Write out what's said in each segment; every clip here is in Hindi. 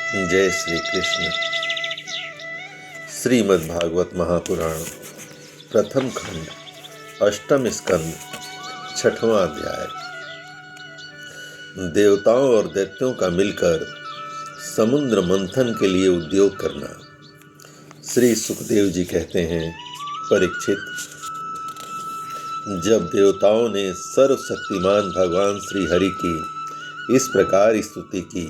जय श्री कृष्ण। श्रीमद् भागवत महापुराण प्रथम खंड अष्टम स्कंद छठवां अध्याय। देवताओं और दैत्यों का मिलकर समुद्र मंथन के लिए उद्योग करना। श्री सुखदेव जी कहते हैं, परीक्षित, जब देवताओं ने सर्वशक्तिमान भगवान श्री हरि की इस प्रकार स्तुति की,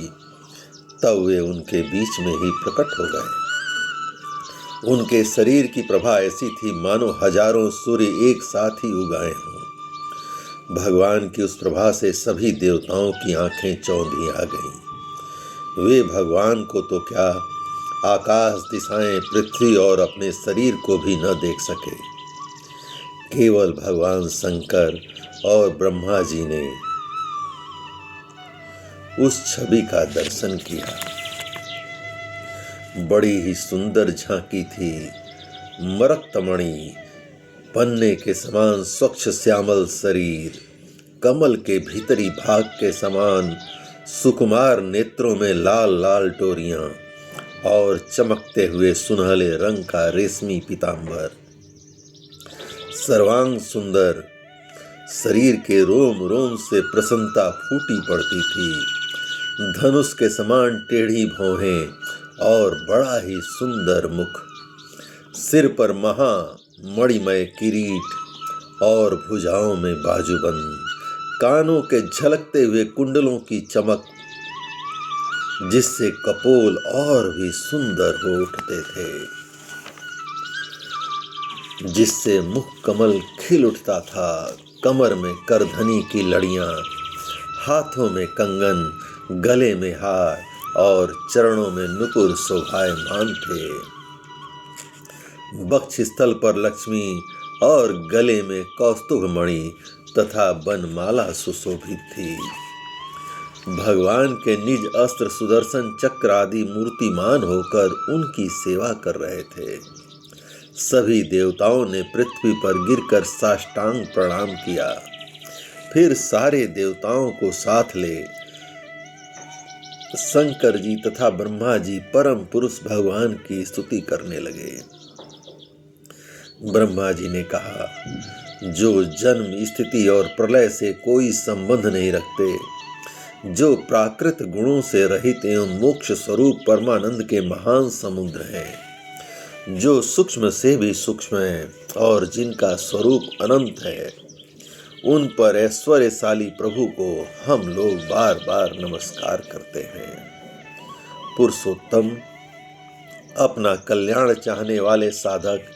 तब वे उनके बीच में ही प्रकट हो गए। उनके शरीर की प्रभा ऐसी थी मानो हजारों सूर्य एक साथ ही उगाए हों। भगवान की उस प्रभा से सभी देवताओं की आंखें चौंधी आ गईं। वे भगवान को तो क्या, आकाश, दिशाएं, पृथ्वी और अपने शरीर को भी न देख सके। केवल भगवान शंकर और ब्रह्मा जी ने उस छवि का दर्शन किया। बड़ी ही सुंदर झांकी थी। मरकतमणि, पन्ने के समान स्वच्छ श्यामल शरीर, कमल के भीतरी भाग के समान सुकुमार नेत्रों में लाल लाल टोरियां और चमकते हुए सुनहले रंग का रेशमी पीतांबर। सर्वांग सुंदर, शरीर के रोम रोम से प्रसन्नता फूटी पड़ती थी। धनुष के समान टेढ़ी भौहें और बड़ा ही सुंदर मुख। सिर पर महा मणिमय किरीट और भुजाओं में बाजूबंद। कानों के झलकते हुए कुंडलों की चमक, जिससे कपोल और भी सुंदर हो उठते थे, जिससे मुख कमल खिल उठता था। कमर में करधनी की लड़ियां, हाथों में कंगन, गले में हार और चरणों में नुपुर शोभायमान थे। वक्षस्थल पर लक्ष्मी और गले में कौस्तुभ मणि तथा बनमाला सुशोभित थी। भगवान के निज अस्त्र सुदर्शन चक्र आदि मूर्तिमान होकर उनकी सेवा कर रहे थे। सभी देवताओं ने पृथ्वी पर गिरकर साष्टांग प्रणाम किया। फिर सारे देवताओं को साथ ले शंकर जी तथा ब्रह्मा जी परम पुरुष भगवान की स्तुति करने लगे। ब्रह्मा जी ने कहा, जो जन्म, स्थिति और प्रलय से कोई संबंध नहीं रखते, जो प्राकृत गुणों से रहित एवं मोक्ष स्वरूप परमानंद के महान समुद्र हैं, जो सूक्ष्म से भी सूक्ष्म हैं और जिनका स्वरूप अनंत है, उन पर ऐश्वर्यशाली प्रभु को हम लोग बार बार नमस्कार करते हैं। पुरुषोत्तम, अपना कल्याण चाहने वाले साधक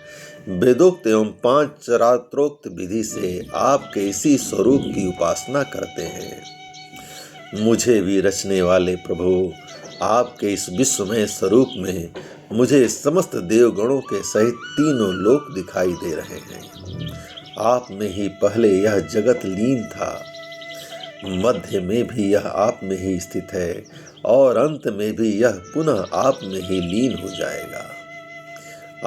वेदोक्त एवं 5 चरात्रोक्त विधि से आपके इसी स्वरूप की उपासना करते हैं। मुझे भी रचने वाले प्रभु, आपके इस विश्वमय स्वरूप में मुझे समस्त देवगणों के सहित तीनों लोक दिखाई दे रहे हैं। आप में ही पहले यह जगत लीन था, मध्य में भी यह आप में ही स्थित है और अंत में भी यह पुनः आप में ही लीन हो जाएगा।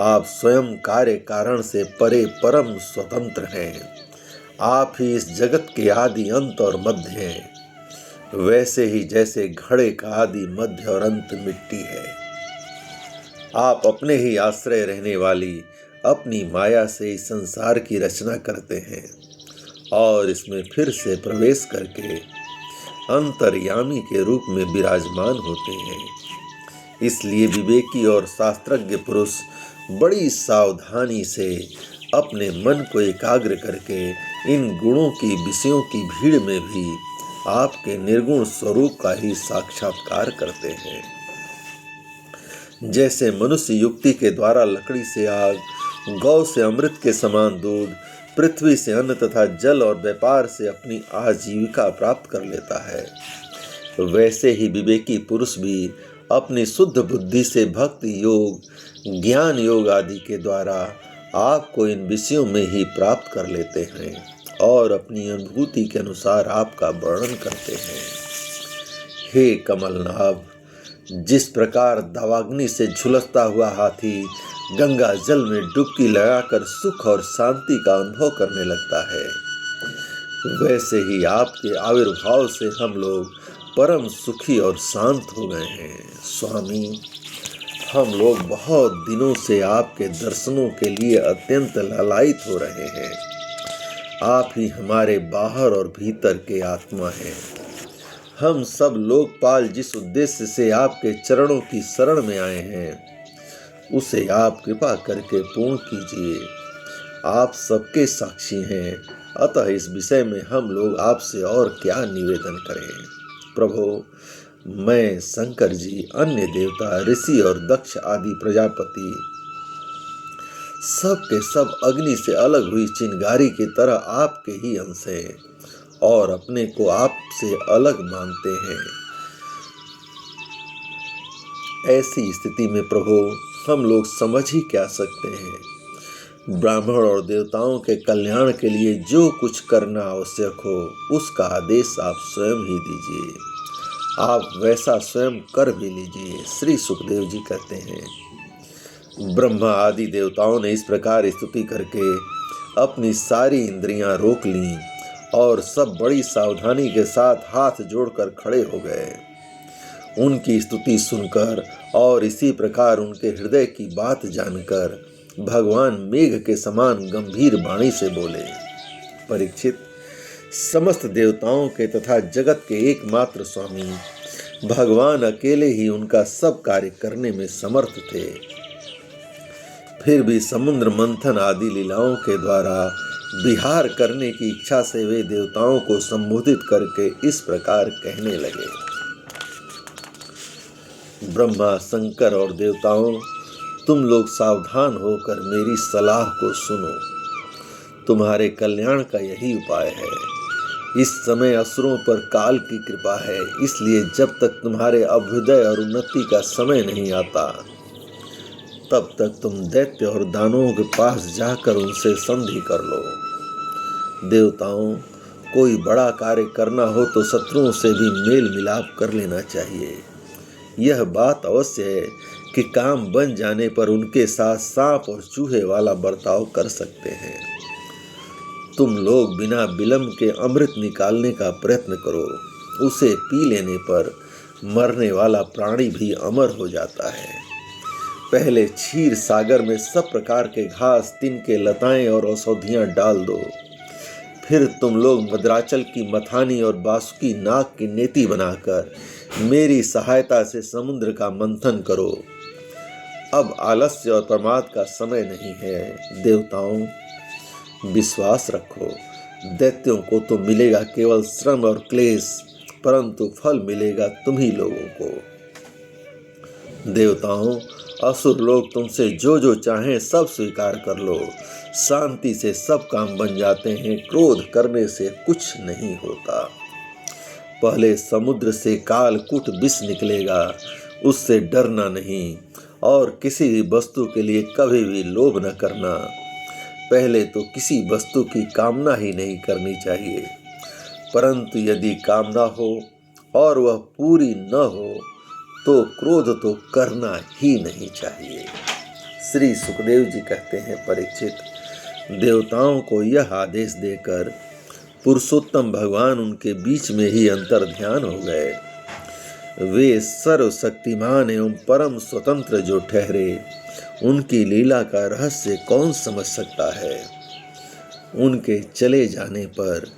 आप स्वयं कार्य कारण से परे परम स्वतंत्र हैं। आप ही इस जगत के आदि, अंत और मध्य हैं। वैसे ही जैसे घड़े का आदि, मध्य और अंत मिट्टी है, आप अपने ही आश्रय रहने वाली अपनी माया से इस संसार की रचना करते हैं और इसमें फिर से प्रवेश करके अंतर्यामी के रूप में विराजमान होते हैं। इसलिए विवेकी और शास्त्रज्ञ पुरुष बड़ी सावधानी से अपने मन को एकाग्र करके इन गुणों की, विषयों की भीड़ में भी आपके निर्गुण स्वरूप का ही साक्षात्कार करते हैं। जैसे मनुष्य युक्ति के द्वारा लकड़ी से आग, गौ से अमृत के समान दूध, पृथ्वी से अन्न तथा जल और व्यापार से अपनी आजीविका प्राप्त कर लेता है, वैसे ही विवेकी पुरुष भी अपनी शुद्ध बुद्धि से भक्ति योग, ज्ञान योग आदि के द्वारा आपको इन विषयों में ही प्राप्त कर लेते हैं और अपनी अनुभूति के अनुसार आपका वर्णन करते हैं। हे कमलनाभ, जिस प्रकार दावाग्नि से झुलसता हुआ हाथी गंगा जल में डुबकी लगाकर सुख और शांति का अनुभव करने लगता है, वैसे ही आपके आविर्भाव से हम लोग परम सुखी और शांत हो गए हैं। स्वामी, हम लोग बहुत दिनों से आपके दर्शनों के लिए अत्यंत लालायित हो रहे हैं। आप ही हमारे बाहर और भीतर के आत्मा हैं। हम सब लोकपाल जिस उद्देश्य से आपके चरणों की शरण में आए हैं, उसे आप कृपा करके पूर्ण कीजिए। आप सबके साक्षी हैं, अतः इस विषय में हम लोग आपसे और क्या निवेदन करें। प्रभु, मैं, शंकर जी, अन्य देवता, ऋषि और दक्ष आदि प्रजापति सब के सब अग्नि से अलग हुई चिंगारी की तरह आपके ही अंश हैं और अपने को आपसे अलग मानते हैं। ऐसी स्थिति में प्रभु, हम लोग समझ ही क्या सकते हैं। ब्राह्मण और देवताओं के कल्याण के लिए जो कुछ करना आवश्यक हो, उसका आदेश आप स्वयं ही दीजिए। आप वैसा स्वयं कर भी लीजिए। श्री सुखदेव जी कहते हैं, ब्रह्मा आदि देवताओं ने इस प्रकार स्तुति करके अपनी सारी इंद्रियां रोक लीं और सब बड़ी सावधानी के साथ हाथ जोड़कर खड़े हो गए। उनकी स्तुति सुनकर और इसी प्रकार उनके हृदय की बात जानकर भगवान मेघ के समान गंभीर वाणी से बोले, परीक्षित, समस्त देवताओं के तथा जगत के एकमात्र स्वामी भगवान अकेले ही उनका सब कार्य करने में समर्थ थे। फिर भी समुद्र मंथन आदि लीलाओं के द्वारा विहार करने की इच्छा से वे देवताओं को संबोधित करके इस प्रकार कहने लगे, ब्रह्मा, शंकर और देवताओं, तुम लोग सावधान होकर मेरी सलाह को सुनो। तुम्हारे कल्याण का यही उपाय है। इस समय असुरों पर काल की कृपा है, इसलिए जब तक तुम्हारे अभ्युदय और उन्नति का समय नहीं आता, तब तक तुम दैत्य और दानवों के पास जाकर उनसे संधि कर लो। देवताओं, कोई बड़ा कार्य करना हो तो शत्रुओं से भी मेल मिलाप कर लेना चाहिए। यह बात अवश्य है कि काम बन जाने पर उनके साथ सांप और चूहे वाला बर्ताव कर सकते हैं। तुम लोग बिना विलंब के अमृत निकालने का प्रयत्न करो। उसे पी लेने पर मरने वाला प्राणी भी अमर हो जाता है। पहले क्षीर सागर में सब प्रकार के घास, तिनके, लताएं और औषधियां डाल दो। फिर तुम लोग मद्राचल की मथानी और बासुकी नाग की नेति बनाकर मेरी सहायता से समुद्र का मंथन करो। अब आलस्य और प्रमाद का समय नहीं है। देवताओं, विश्वास रखो। दैत्यों को तो मिलेगा केवल श्रम और क्लेश, परंतु फल मिलेगा तुम्ही लोगों को। देवताओं, असुर लोग तुमसे जो जो चाहें सब स्वीकार कर लो। शांति से सब काम बन जाते हैं। क्रोध करने से कुछ नहीं होता। पहले समुद्र से कालकूट विष निकलेगा, उससे डरना नहीं और किसी भी वस्तु के लिए कभी भी लोभ न करना। पहले तो किसी वस्तु की कामना ही नहीं करनी चाहिए, परंतु यदि कामना हो और वह पूरी न हो तो क्रोध तो करना ही नहीं चाहिए। श्री सुखदेव जी कहते हैं, परीक्षित, देवताओं को यह आदेश देकर पुरुषोत्तम भगवान उनके बीच में ही अंतर ध्यान हो गए। वे सर्वशक्तिमान एवं परम स्वतंत्र जो ठहरे, उनकी लीला का रहस्य कौन समझ सकता है। उनके चले जाने पर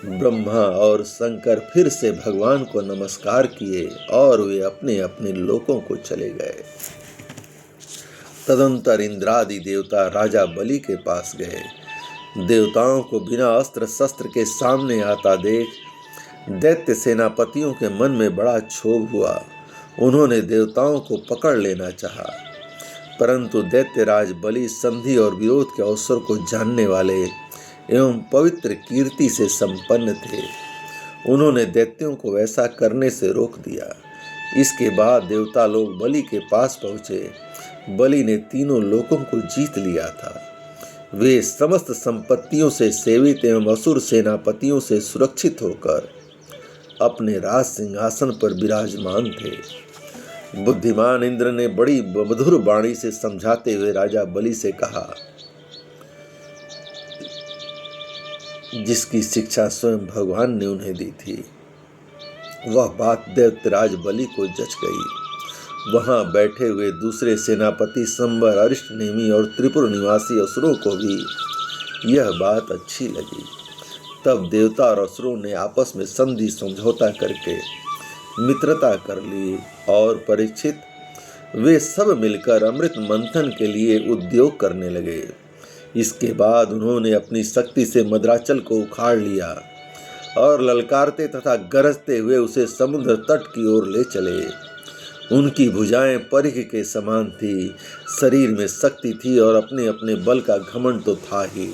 ब्रह्मा और शंकर फिर से भगवान को नमस्कार किए और वे अपने अपने लोकों को चले गए। तदंतर इंद्रादि देवता राजा बलि के पास गए। देवताओं को बिना अस्त्र शस्त्र के सामने आता देख दैत्य सेनापतियों के मन में बड़ा क्षोभ हुआ। उन्होंने देवताओं को पकड़ लेना चाहा, परंतु दैत्यराज बलि संधि और विरोध के अवसर को जानने वाले एवं पवित्र कीर्ति से संपन्न थे। उन्होंने दैत्यों को वैसा करने से रोक दिया। इसके बाद देवता लोग बलि के पास पहुँचे। बलि ने तीनों लोकों को जीत लिया था। वे समस्त संपत्तियों से सेवित एवं असुर सेनापतियों से सुरक्षित होकर अपने राज सिंहासन पर विराजमान थे। बुद्धिमान इंद्र ने बड़ी मधुर वाणी से समझाते हुए राजा बलि से कहा, जिसकी शिक्षा स्वयं भगवान ने उन्हें दी थी, वह बात दैत्यराज बलि को जच गई। वहां बैठे हुए दूसरे सेनापति संबर, अरिष्टनेमि और त्रिपुर निवासी असुरों को भी यह बात अच्छी लगी। तब देवता और असुरों ने आपस में संधि समझौता करके मित्रता कर ली और परीक्षित वे सब मिलकर अमृत मंथन के लिए उद्योग करने लगे। इसके बाद उन्होंने अपनी शक्ति से मद्राचल को उखाड़ लिया और ललकारते तथा गरजते हुए उसे समुद्र तट की ओर ले चले। उनकी भुजाएं परिघ के समान थी, शरीर में शक्ति थी और अपने अपने बल का घमंड तो था ही।